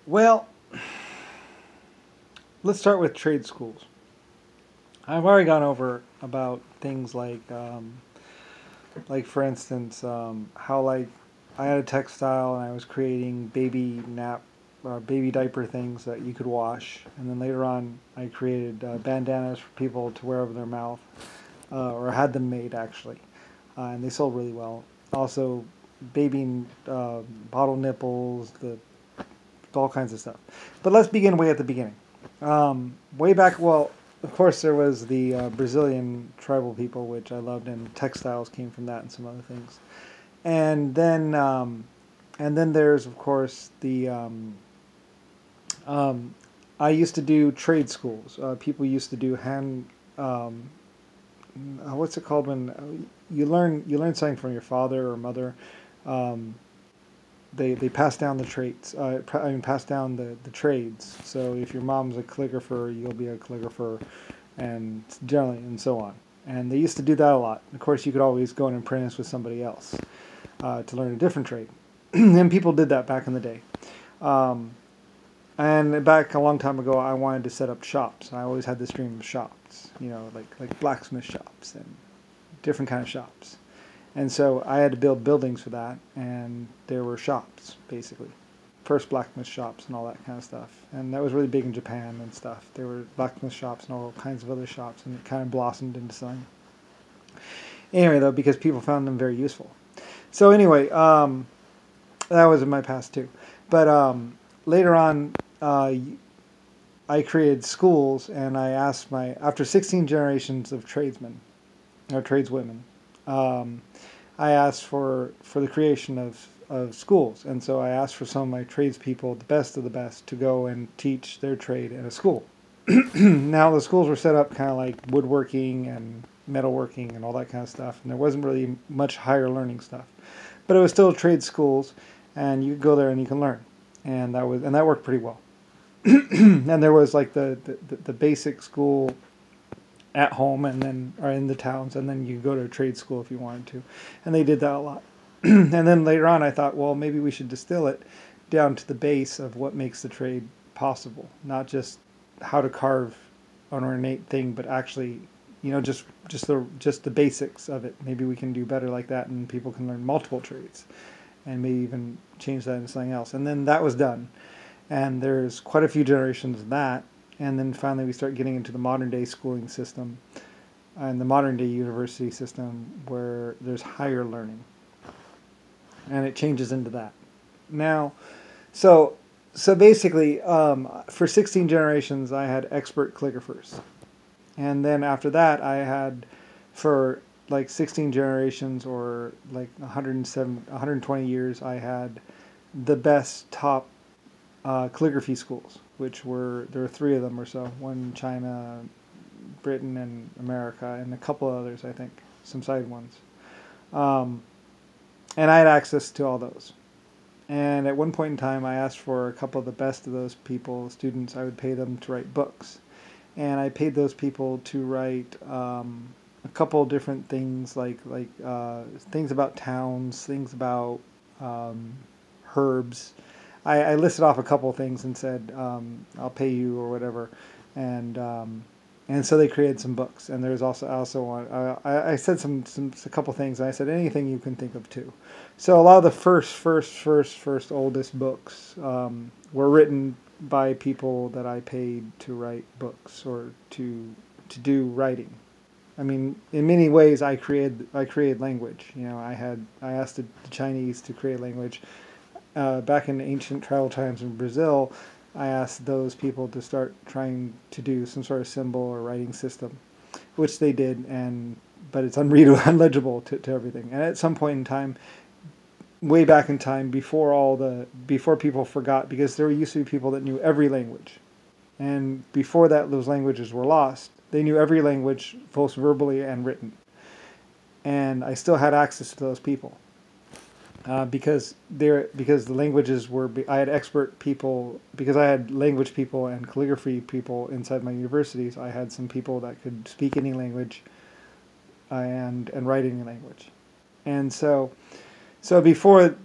Well, let's start with trade schools. I've already gone over about things like for instance, how like I had a textile and I was creating baby nap, baby diaper things that you could wash, and then later on I created bandanas for people to wear over their mouth, or had them made actually, and they sold really well. Also, baby bottle nipples, the all kinds of stuff. But let's begin way at the beginning. Way back, well, of course, there was the Brazilian tribal people, which I loved, and textiles came from that, and some other things. And then, there's of course um, I used to do trade schools. People used to do hand. What's it called when you learn something from your father or mother? Um, they pass down the traits. Pass down the trades. So if your mom's a calligrapher, you'll be a calligrapher, and generally and so on. And they used to do that a lot. Of course, you could always go and apprentice with somebody else to learn a different trade. And people did that back in the day. Um, and back a long time ago, I wanted to set up shops. I always had this dream of shops, like blacksmith shops and different kind of shops. And so I had to build buildings for that, and there were shops, basically. First blacksmith shops and all that kind of stuff. And that was really big in Japan and stuff. There were blacksmith shops and all kinds of other shops, and it kind of blossomed into something. Anyway, though, because people found them very useful. So anyway, that was in my past too. But later on, I created schools, and I asked after 16 generations of tradesmen, or tradeswomen, I asked for the creation of schools. And so I asked for some of my tradespeople, the best of the best, to go and teach their trade in a school. Now, the schools were set up kind of like woodworking and metalworking and all that kind of stuff, and there wasn't really much higher learning stuff. But it was still trade schools, and you could go there and you can learn. And that worked pretty well. And there was like the basic school at home, and then or in the towns, and then you go to a trade school if you wanted to, and they did that a lot. And then later on, I thought, well, maybe we should distill it down to the base of what makes the trade possible, not just how to carve an ornate thing, but actually, just the basics of it. Maybe we can do better like that, and people can learn multiple trades, and maybe even change that into something else. And then that was done, and there's quite a few generations of that. And then finally we start getting into the modern day schooling system and the modern day university system where there's higher learning. And it changes into that. Now, so basically, for 16 generations, I had expert calligraphers. And then after that, I had, for like 16 generations or like 120 years, I had the best top calligraphy schools, there were three of them or so, one in China, Britain, and America, and a couple of others, I think, some side ones. Um, and I had access to all those. And at one point in time, I asked for a couple of the best of those people, students. I would pay them to write books. And I paid those people to write a couple of different things, like things about towns, things about herbs. I listed off a couple of things and said, I'll pay you or whatever. And so they created some books. And there's also one, I said a couple things. And I said anything you can think of too. So a lot of the first oldest books were written by people that I paid to write books or to do writing. I mean, in many ways, I created language. I asked the Chinese to create language. Back in ancient tribal times in Brazil, I asked those people to start trying to do some sort of symbol or writing system, which they did, but it's unreadable, unlegible to everything. And at some point in time, way back in time, before people forgot, because there used to be people that knew every language, and before that, those languages were lost. They knew every language, both verbally and written, and I still had access to those people. Because the languages were, I had expert people, because I had language people and calligraphy people inside my universities. I had some people that could speak any language and write any language. And so before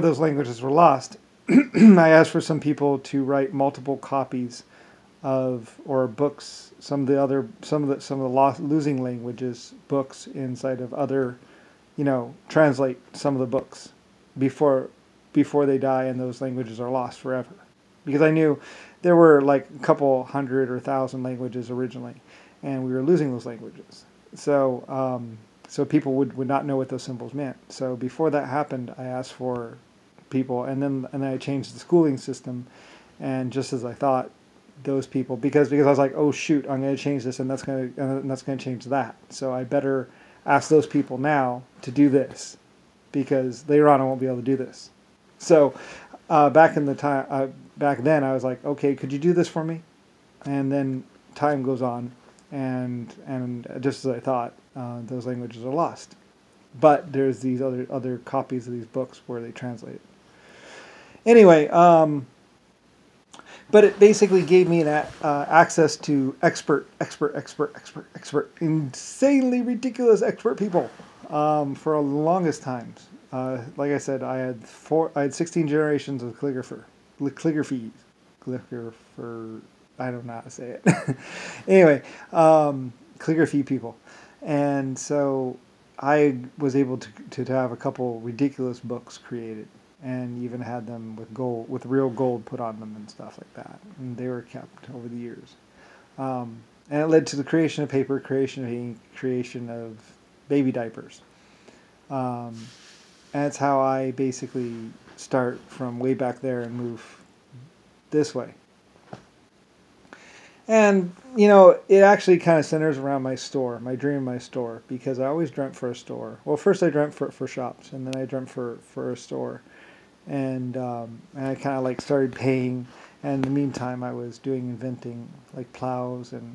those languages were lost, I asked for some people to write multiple copies of or books, some of the losing languages books inside of other, translate some of the books before they die and those languages are lost forever. Because I knew there were like a couple hundred or thousand languages originally, and we were losing those languages. So people would not know what those symbols meant. So before that happened, I asked for people, and then I changed the schooling system, and just as I thought, those people, because I was like, oh shoot, I'm going to change this, and that's going to change that. So I better ask those people now to do this, because later on I won't be able to do this. So back then I was like, okay, could you do this for me? And then time goes on, and just as I thought, those languages are lost. But there's these other copies of these books where they translate it. Anyway, but it basically gave me access to expert, insanely ridiculous expert people for the longest times. Like I said, I had 16 generations of calligraphy. I don't know how to say it. Anyway, calligraphy people, and so I was able to have a couple ridiculous books created, and even had them with real gold put on them and stuff like that. And they were kept over the years. And it led to the creation of paper, creation of ink, creation of baby diapers. And that's how I basically start from way back there and move this way. And, it actually kind of centers around my store, my dream of my store, because I always dreamt for a store. Well, first I dreamt for shops, and then I dreamt for a store. And I kind of like started paying, and in the meantime I was inventing like plows and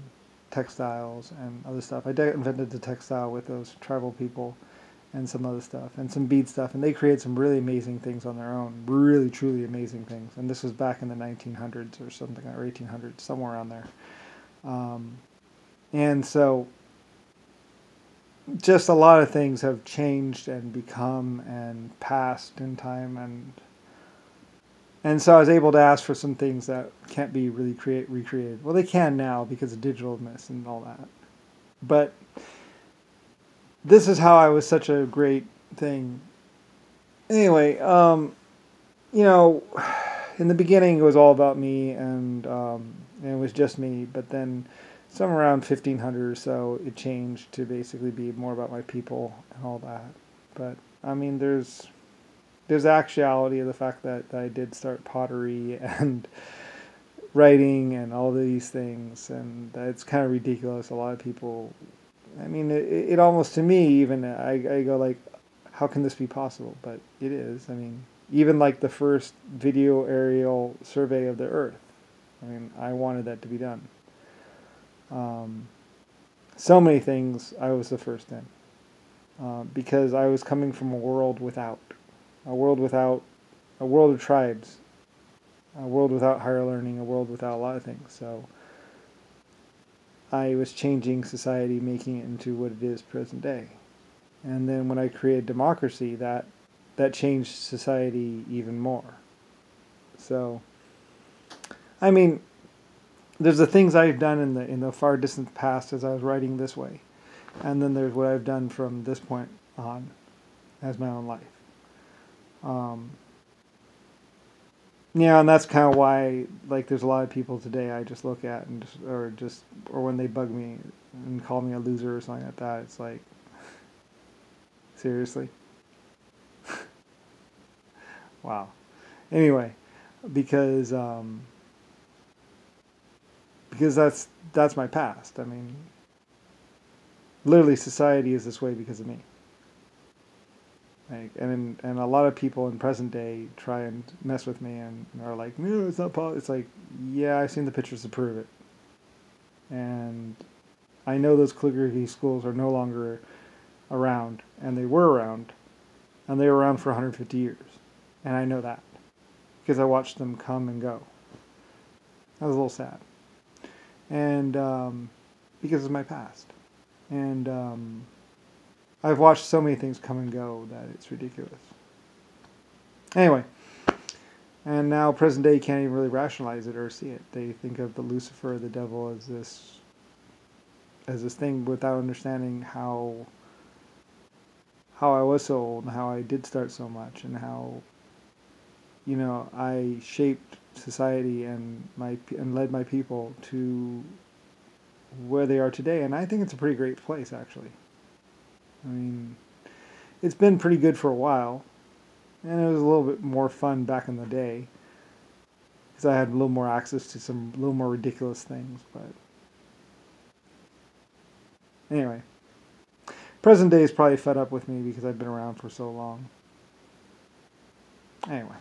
textiles and other stuff. I invented the textile with those tribal people and some other stuff and some bead stuff, and they created some really amazing things on their own, really truly amazing things. And this was back in the 1900s or something, or 1800s, somewhere around there. And so just a lot of things have changed and become and passed in time, and so I was able to ask for some things that can't be really recreated. Well, they can now because of digitalness and all that. But this is how I was such a great thing. Anyway, in the beginning it was all about me, and it was just me. But then, somewhere around 1500 or so, it changed to basically be more about my people and all that. But I mean, there's actuality of the fact that I did start pottery and writing and all these things, and it's kind of ridiculous. A lot of people, I mean, it almost, to me, even I go like, how can this be possible? But it is. I mean, even like the first video aerial survey of the Earth, I mean, I wanted that to be done. So many things I was the first in, because I was coming from a world of tribes, a world without higher learning, a world without a lot of things. So I was changing society, making it into what it is present day. And then when I created democracy, that changed society even more. So, I mean, there's the things I've done in the far distant past as I was writing this way, and then there's what I've done from this point on as my own life. And that's kind of why, like, there's a lot of people today I just look at and or when they bug me and call me a loser or something like that, it's like, seriously? Wow. Anyway, because that's my past. I mean, literally, society is this way because of me. Like, and a lot of people in present day try and mess with me and are like, no, it's not possible. It's like, yeah, I've seen the pictures to prove it. And I know those calligraphy schools are no longer around, and they were around, and they were around for 150 years. And I know that because I watched them come and go. That was a little sad. And because of my past. And I've watched so many things come and go that it's ridiculous. Anyway, And now present day can't even really rationalize it or see it. They think of the Lucifer, the devil, as this thing without understanding how I was so old and how I did start so much and how I shaped society and led my people to where they are today. And I think it's a pretty great place, actually. I mean, it's been pretty good for a while, and it was a little bit more fun back in the day because I had a little more access to some little more ridiculous things. But anyway, present day is probably fed up with me because I've been around for so long. Anyway.